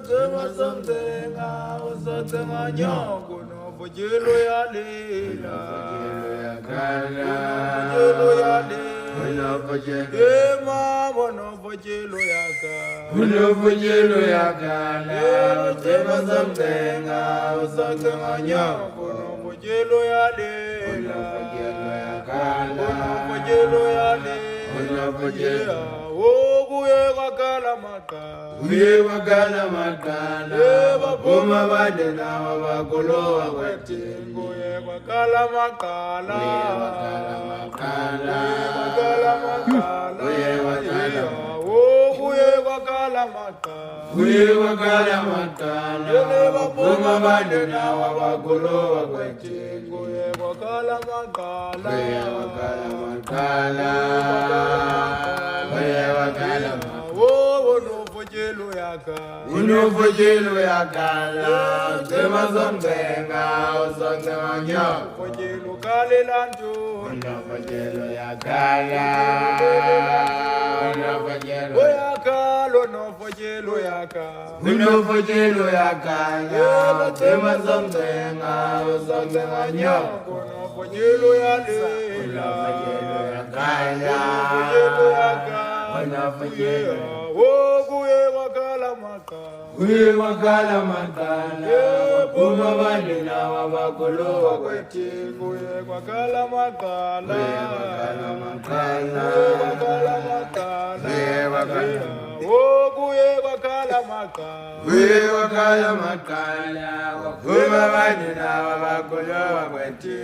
Zema Sandenga, Satanga Nyoko, no Fujilo Yalila, Fujilo Yalila, Ema, no Fujilo Yaka, Fujilo Yaka, Zema Sandenga, Satanga Nyoko, no Fujilo Yalila, Fujilo Yalila, Oguye wakala makala, Buma badena wabakulo waweti. Oguye wakala makala, Oguye wakala makala, Buma badena wabakulo waweti. Oguye wakala makala, Unofojelo yakala, Zema Sandenga, Satanga Nyoko, Fojelo Kalilantu, Unofojelo yakala, Unofojelo yakala, Unofojelo yakala, Zema Sandenga, Satanga Nyoko, Unofojelo yakala, Oguye wakala makala, Buma badena wabakulo waweti. Oguye wakala makala, Oguye wakala makala, Buma badena wabakulo waweti.